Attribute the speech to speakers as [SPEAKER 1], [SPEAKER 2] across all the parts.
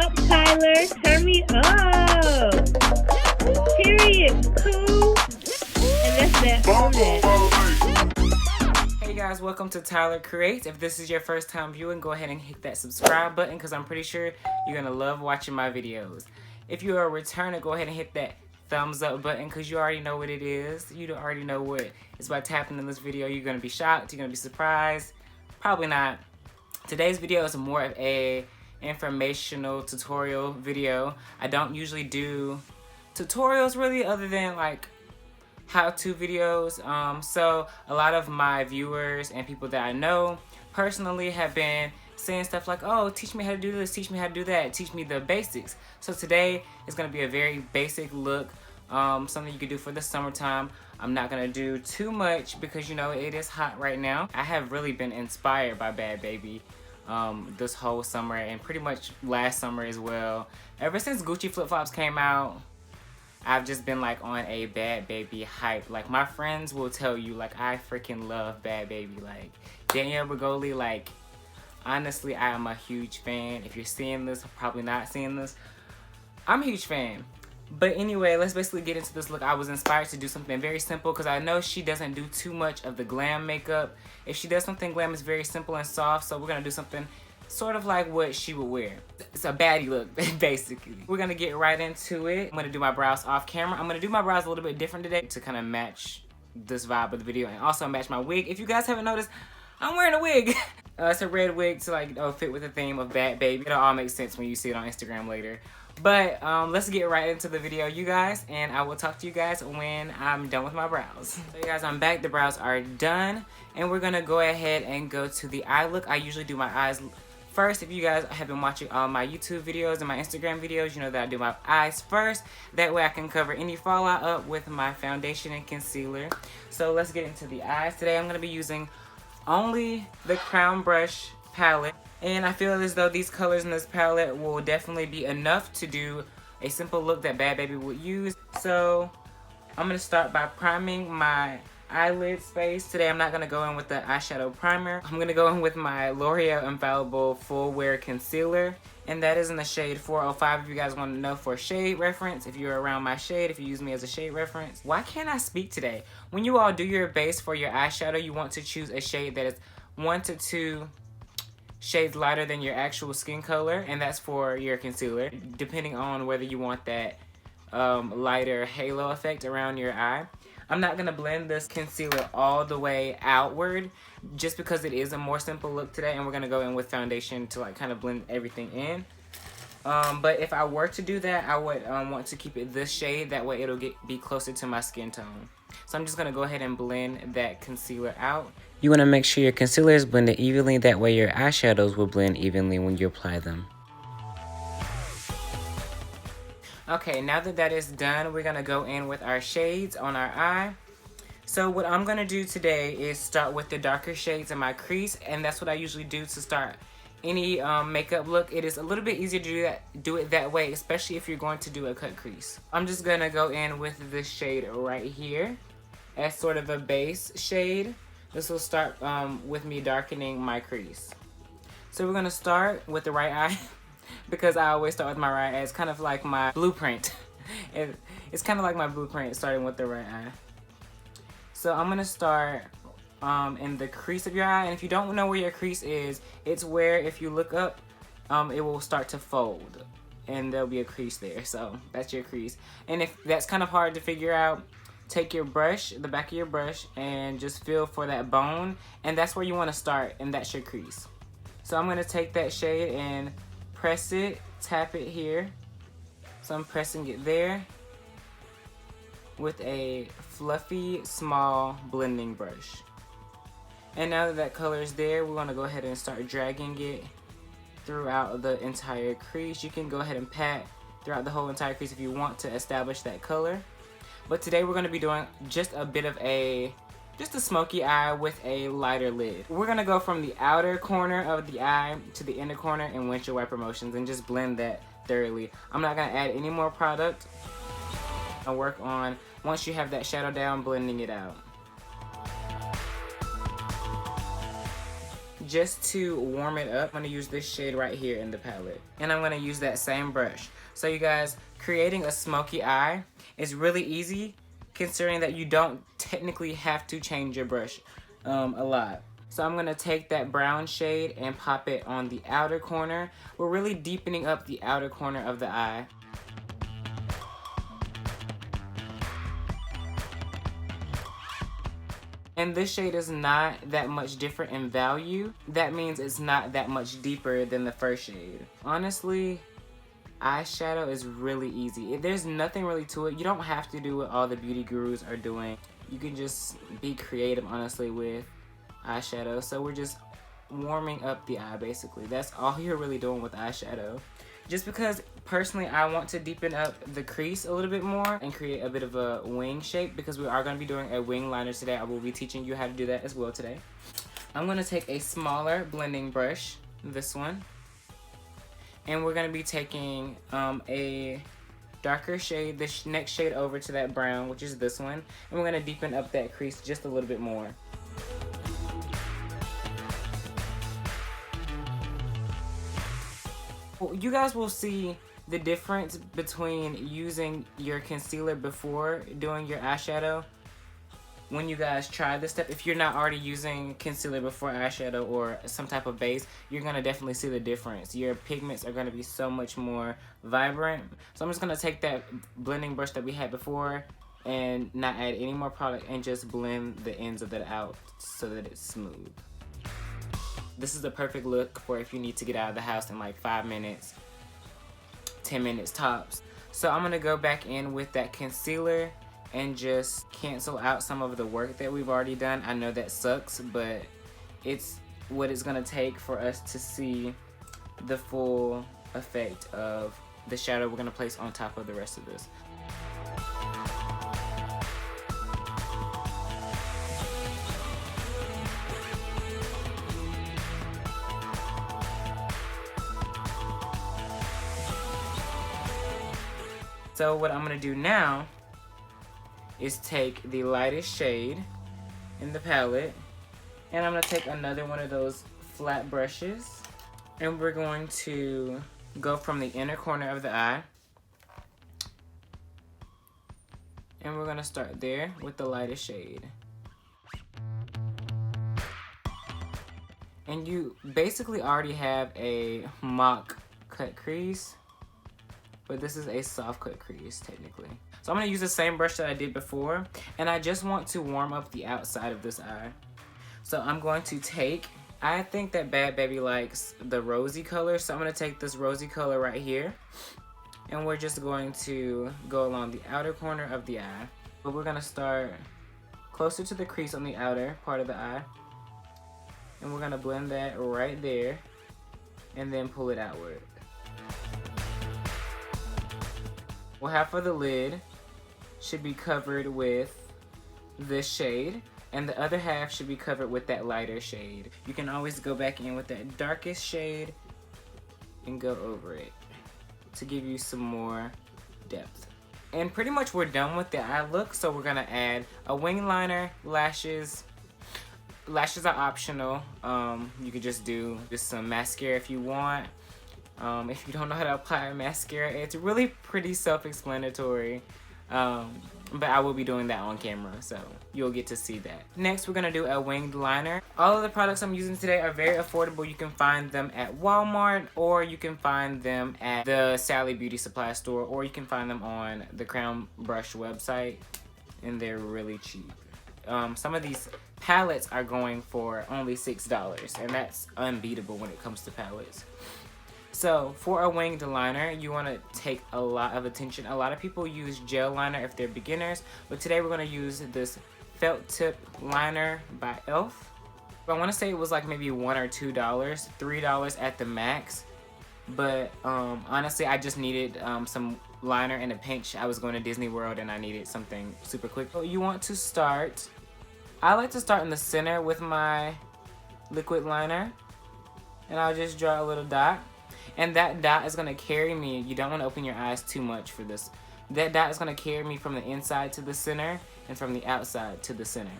[SPEAKER 1] up, Tyler. Turn me up. Period. Cool. And that's that on that.
[SPEAKER 2] Hey guys, welcome to Tyler Creates. If this is your first time viewing, go ahead and hit that subscribe button because I'm pretty sure you're going to love watching my videos. If you are a returner, go ahead and hit that thumbs up button because you already know what it is. You already know what is about to happen in this video. You're going to be shocked. You're going to be surprised. Probably not. Today's video is more of a informational tutorial video. I don't usually do tutorials really other than like how-to videos. So a lot of my viewers and people that I know personally have been saying stuff like, oh, teach me how to do this, teach me how to do that, teach me the basics. So today is going to be a very basic look, something you can do for the summertime. I'm not going to do too much because, you know, it is hot right now. I have really been inspired by Bhad Bhabie this whole summer and pretty much last summer as well. Ever since Gucci flip-flops came out, I've just been like on a Bhad Bhabie hype. Like my friends will tell you, like I freaking love Bhad Bhabie. Like Danielle Bergoli, like honestly, I am a huge fan. If you're seeing this, probably not seeing this, I'm a huge fan. But anyway, let's basically get into this look. I was inspired to do something very simple because I know she doesn't do too much of the glam makeup. If she does something glam, it's very simple and soft. So we're gonna do something sort of like what she would wear. It's a baddie look, basically. We're gonna get right into it. I'm gonna do my brows off camera. I'm gonna do my brows a little bit different today to kind of match this vibe of the video and also match my wig. If you guys haven't noticed, I'm wearing a wig. It's a red wig to like fit with the theme of Bhad Bhabie. It'll all make sense when you see it on Instagram later. But let's get right into the video, you guys, and I will talk to you guys when I'm done with my brows. So you guys, I'm back. The brows are done, and we're gonna go ahead and go to the eye look. I usually do my eyes first. If you guys have been watching all my YouTube videos and my Instagram videos, you know that I do my eyes first. That way I can cover any fallout up with my foundation and concealer. So let's get into the eyes. Today I'm gonna be using only the Crown Brush palette. And I feel as though these colors in this palette will definitely be enough to do a simple look that Bhad Bhabie would use. So I'm going to start by priming my eyelid space. Today I'm not going to go in with the eyeshadow primer. I'm going to go in with my L'Oreal Infallible Full Wear Concealer. And that is in the shade 405 if you guys want to know for shade reference. If you're around my shade, if you use me as a shade reference. Why can't I speak today? When you all do your base for your eyeshadow, you want to choose a shade that is 1 to 2 shades lighter than your actual skin color, and that's for your concealer, depending on whether you want that lighter halo effect around your eye. I'm not going to blend this concealer all the way outward just because it is a more simple look today, and we're going to go in with foundation to like kind of blend everything in. But if I were to do that, I would want to keep it this shade, that way it'll be closer to my skin tone. So I'm just going to go ahead and blend that concealer out. You want to make sure your concealer is blended evenly, that way your eyeshadows will blend evenly when you apply them. Okay, now that that is done, we're going to go in with our shades on our eye. So what I'm going to do today is start with the darker shades in my crease, and that's what I usually do to start any makeup look. It is a little bit easier to do it that way, especially if you're going to do a cut crease. I'm just going to go in with this shade right here as sort of a base shade. This will start with me darkening my crease. So we're going to start with the right eye because I always start with my right eye. It's kind of like my blueprint. It's kind of like my blueprint, starting with the right eye. So I'm going to start in the crease of your eye. And if you don't know where your crease is, it's where if you look up, it will start to fold. And there'll be a crease there. So that's your crease. And if that's kind of hard to figure out, take your brush, the back of your brush, and just feel for that bone, and that's where you want to start, and that's your crease. So I'm going to take that shade and press it, tap it here. So I'm pressing it there with a fluffy, small blending brush. And now that that color is there, we're going to go ahead and start dragging it throughout the entire crease. You can go ahead and pat throughout the whole entire crease if you want to establish that color. But today we're going to be doing just a bit of just a smoky eye with a lighter lid. We're going to go from the outer corner of the eye to the inner corner in windshield wiper motions and just blend that thoroughly. I'm not going to add any more product. I'll work on, once you have that shadow down, blending it out. just to warm it up, I'm gonna use this shade right here in the palette. And I'm gonna use that same brush. So you guys, creating a smoky eye is really easy considering that you don't technically have to change your brush a lot. So I'm gonna take that brown shade and pop it on the outer corner. We're really deepening up the outer corner of the eye. And this shade is not that much different in value. That means it's not that much deeper than the first shade. Honestly, eyeshadow is really easy. There's nothing really to it. You don't have to do what all the beauty gurus are doing. You can just be creative, honestly, with eyeshadow. So we're just warming up the eye, basically. That's all you're really doing with eyeshadow. Just because personally I want to deepen up the crease a little bit more and create a bit of a wing shape, because we are going to be doing a wing liner today. I will be teaching you how to do that as well today. I'm going to take a smaller blending brush, this one, and we're going to be taking a darker shade, the next shade over to that brown, which is this one, and we're going to deepen up that crease just a little bit more. You guys will see the difference between using your concealer before doing your eyeshadow when you guys try this step. If you're not already using concealer before eyeshadow or some type of base, you're going to definitely see the difference. Your pigments are going to be so much more vibrant. So I'm just going to take that blending brush that we had before and not add any more product and just blend the ends of that out so that it's smooth. This is the perfect look for if you need to get out of the house in like 5 minutes, 10 minutes tops. So I'm gonna go back in with that concealer and just cancel out some of the work that we've already done. I know that sucks, but it's what it's gonna take for us to see the full effect of the shadow we're gonna place on top of the rest of this. So what I'm gonna do now is take the lightest shade in the palette, and I'm gonna take another one of those flat brushes, and we're going to go from the inner corner of the eye, and we're gonna start there with the lightest shade. And you basically already have a mock cut crease, but this is a soft cut crease technically. So I'm gonna use the same brush that I did before, and I just want to warm up the outside of this eye. So I'm going to take, I think that Bhad Bhabie likes the rosy color, so I'm gonna take this rosy color right here, and we're just going to go along the outer corner of the eye. But we're gonna start closer to the crease on the outer part of the eye, and we're gonna blend that right there, and then pull it outward. Well, half of the lid should be covered with this shade, and the other half should be covered with that lighter shade. You can always go back in with that darkest shade and go over it to give you some more depth. And pretty much we're done with the eye look, so we're gonna add a wing liner, lashes. Lashes are optional. You could just do some mascara if you want. If you don't know how to apply a mascara, it's really pretty self-explanatory, but I will be doing that on camera, so you'll get to see that. Next, we're gonna do a winged liner. All of the products I'm using today are very affordable. You can find them at Walmart, or you can find them at the Sally Beauty Supply store, or you can find them on the Crown Brush website, and they're really cheap. Some of these palettes are going for only $6, and that's unbeatable when it comes to palettes. So for a winged liner, you want to take a lot of attention. A lot of people use gel liner if they're beginners, but today we're going to use this felt tip liner by e.l.f. I want to say it was like maybe $1 or $2, $3 at the max. But honestly, I just needed some liner in a pinch. I was going to Disney World and I needed something super quick. So you want to start, I like to start in the center with my liquid liner, and I'll just draw a little dot. And that dot is going to carry me. You don't want to open your eyes too much for this. That dot is going to carry me from the inside to the center and from the outside to the center.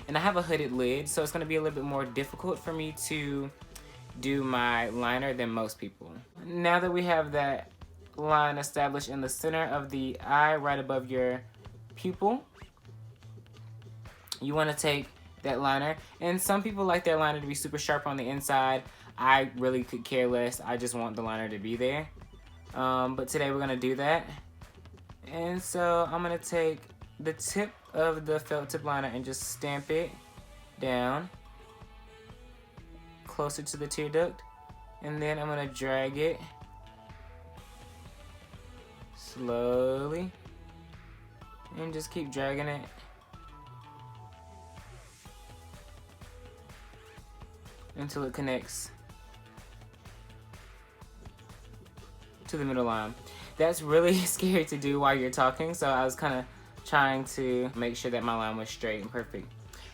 [SPEAKER 2] And I have a hooded lid, so it's going to be a little bit more difficult for me to do my liner than most people. Now that we have that line established in the center of the eye right above your pupil, you want to take that liner, and some people like their liner to be super sharp on the inside. I really could care less. I just want the liner to be there. But today we're going to do that. And so I'm going to take the tip of the felt tip liner and just stamp it down closer to the tear duct, and then I'm going to drag it slowly and just keep dragging it until it connects to the middle line. That's really scary to do while you're talking, so I was kind of trying to make sure that my line was straight and perfect.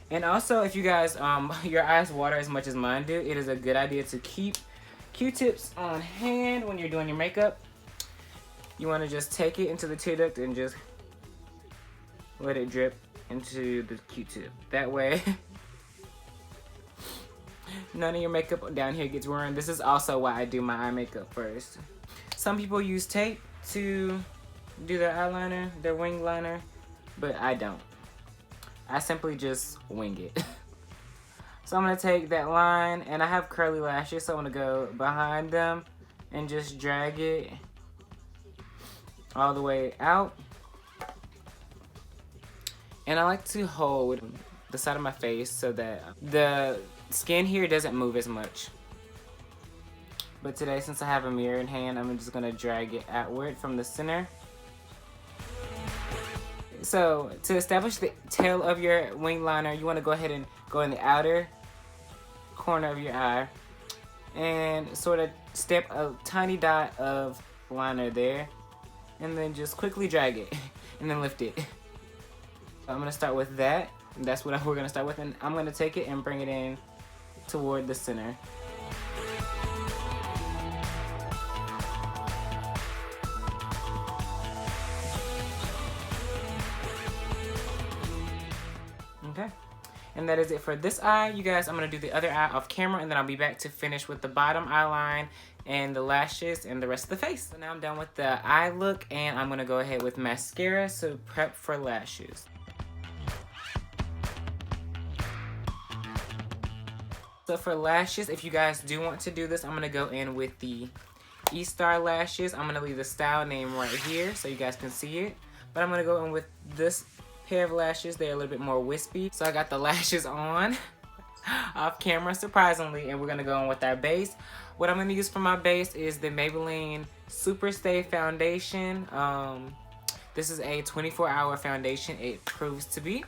[SPEAKER 2] And also, if you guys, your eyes water as much as mine do, it is a good idea to keep Q-tips on hand when you're doing your makeup. You want to just take it into the tear duct and just let it drip into the Q-tip. That way, none of your makeup down here gets ruined. This is also why I do my eye makeup first. Some people use tape to do their eyeliner, their wing liner, but I don't. I simply just wing it. So I'm going to take that line, and I have curly lashes, so I'm going to go behind them and just drag it all the way out. And I like to hold the side of my face so that the skin here doesn't move as much. But today, since I have a mirror in hand, I'm just going to drag it outward from the center. So, to establish the tail of your wing liner, you want to go ahead and go in the outer corner of your eye and sort of step a tiny dot of liner there, and then just quickly drag it and then lift it. I'm going to start with that. That's what we're going to start with, and I'm going to take it and bring it in toward the center. Okay, and that is it for this eye. You guys, I'm going to do the other eye off camera, and then I'll be back to finish with the bottom eye line and the lashes and the rest of the face. So now I'm done with the eye look, and I'm going to go ahead with mascara, so prep for lashes. So for lashes, if you guys do want to do this, I'm going to go in with the E-Star lashes. I'm going to leave the style name right here so you guys can see it. But I'm going to go in with this pair of lashes. They're a little bit more wispy. So I got the lashes on off camera, surprisingly, and we're going to go in with our base. What I'm going to use for my base is the Maybelline Super Stay Foundation. This is a 24-hour foundation, it proves to be.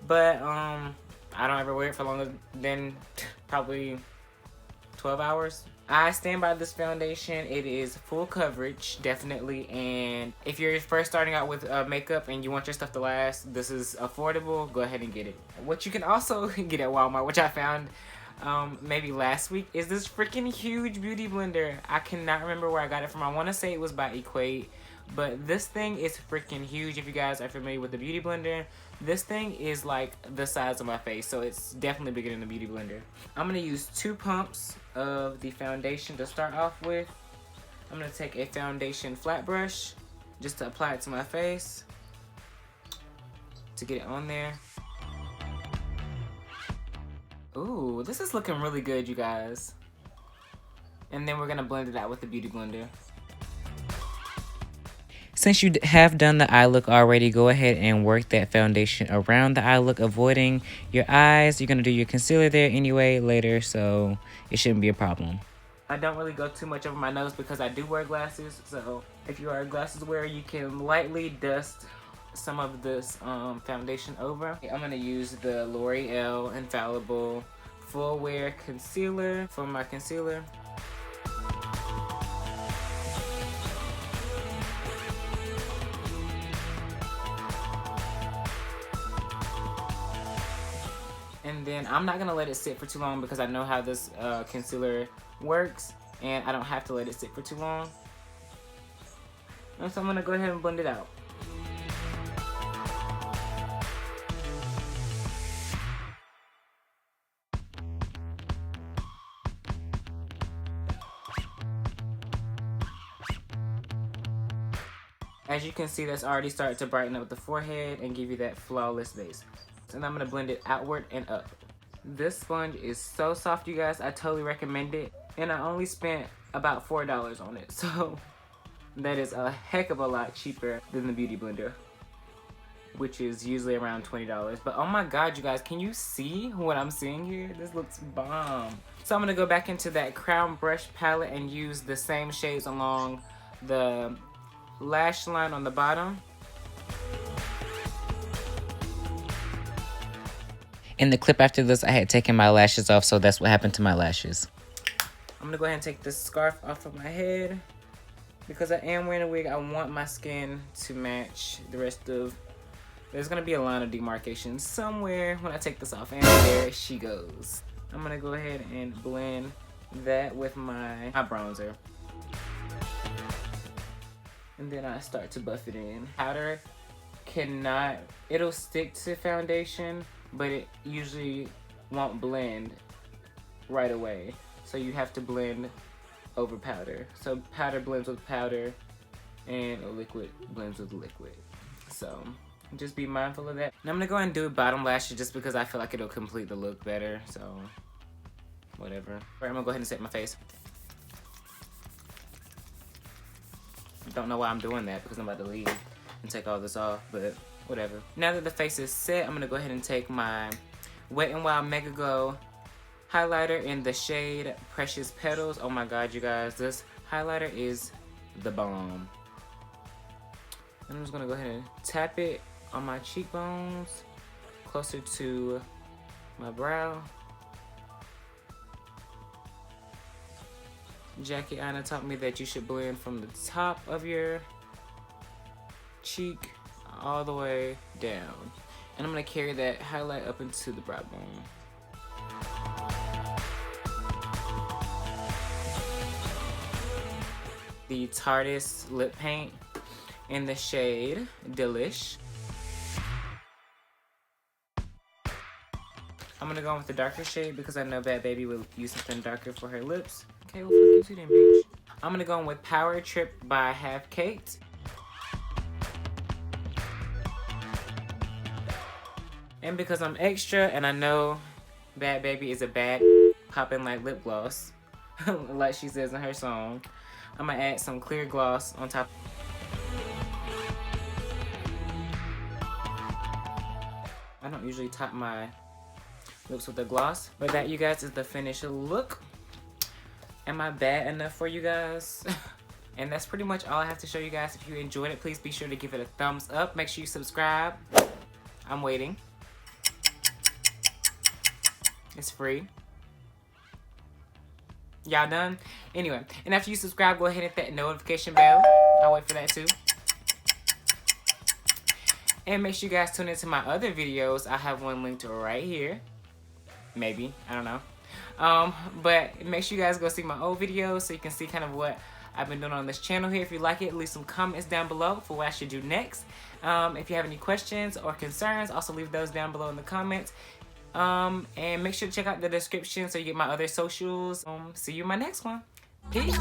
[SPEAKER 2] But I don't ever wear it for longer than probably 12 hours. I stand by this foundation. It is full coverage, definitely. And if you're first starting out with makeup and you want your stuff to last, this is affordable. Go ahead and get it. What you can also get at Walmart, which I found maybe last week, is this freaking huge beauty blender. I cannot remember where I got it from. I want to say it was by Equate. But this thing is freaking huge. If you guys are familiar with the beauty blender, this thing is like the size of my face, so it's definitely bigger than the beauty blender. I'm going to use 2 pumps of the foundation to start off with. I'm going to take a foundation flat brush just to apply it to my face to get it on there. Ooh, this is looking really good, you guys. And then we're going to blend it out with the beauty blender. Since you have done the eye look already, go ahead and work that foundation around the eye look, avoiding your eyes. You're going to do your concealer there anyway later, so it shouldn't be a problem. I don't really go too much over my nose because I do wear glasses, so if you are a glasses wearer, you can lightly dust some of this foundation over. I'm going to use the L'Oreal Infallible Full Wear Concealer for my concealer. And then I'm not going to let it sit for too long because I know how this concealer works, and I don't have to let it sit for too long. And so I'm going to go ahead and blend it out. As you can see, that's already started to brighten up the forehead and give you that flawless base. And I'm gonna blend it outward and up. This sponge is so soft, you guys. I totally recommend it. And I only spent about $4 on it. So that is a heck of a lot cheaper than the Beauty Blender, which is usually around $20. But oh my god, you guys, can you see what I'm seeing here? This looks bomb. So I'm gonna go back into that Crown Brush palette and use the same shades along the lash line on the bottom. In the clip after this, I had taken my lashes off, so that's what happened to my lashes. I'm gonna go ahead and take this scarf off of my head. Because I am wearing a wig, I want my skin to match the rest of... There's gonna be a line of demarcation somewhere when I take this off, and there she goes. I'm gonna go ahead and blend that with my bronzer. And then I start to buff it in. Powder cannot, it'll stick to foundation, but it usually won't blend right away. So you have to blend over powder. So powder blends with powder and a liquid blends with liquid. So just be mindful of that. And I'm gonna go ahead and do bottom lashes just because I feel like it'll complete the look better. So whatever. Alright, I'm gonna go ahead and set my face. Don't know why I'm doing that because I'm about to leave and take all this off, but whatever. Now that the face is set, I'm gonna go ahead and take my Wet n Wild Mega Glow highlighter in the shade Precious Petals. Oh my god, you guys, this highlighter is the bomb. And I'm just gonna go ahead and tap it on my cheekbones, closer to my brow. Jackie Aina taught me that you should blend from the top of your cheek all the way down. And I'm gonna carry that highlight up into the brow bone. The Tarte's lip paint in the shade Delish. I'm gonna go in with the darker shade because I know Bhad Bhabie will use something darker for her lips. Okay, well, fuck you too then, bitch. I'm gonna go in with Power Trip by Half Caked. And because I'm extra and I know Bhad Bhabie is a bad poppin' like lip gloss, like she says in her song, I'm gonna add some clear gloss on top. I don't usually top my lips with the gloss, but that, you guys, is the finished look. Am I bad enough for you guys? And that's pretty much all I have to show you guys. If you enjoyed it, please be sure to give it a thumbs up. Make sure you subscribe. I'm waiting. It's free. Y'all done? Anyway, and after you subscribe, go ahead and hit that notification bell. I'll wait for that too. And make sure you guys tune into my other videos. I have one linked right here. Maybe, I don't know. But make sure you guys go see my old videos so you can see kind of what I've been doing on this channel here. If you like it, leave some comments down below for what I should do next. If you have any questions or concerns, also leave those down below in the comments. And make sure to check out the description so you get my other socials. See you in my next one. Peace.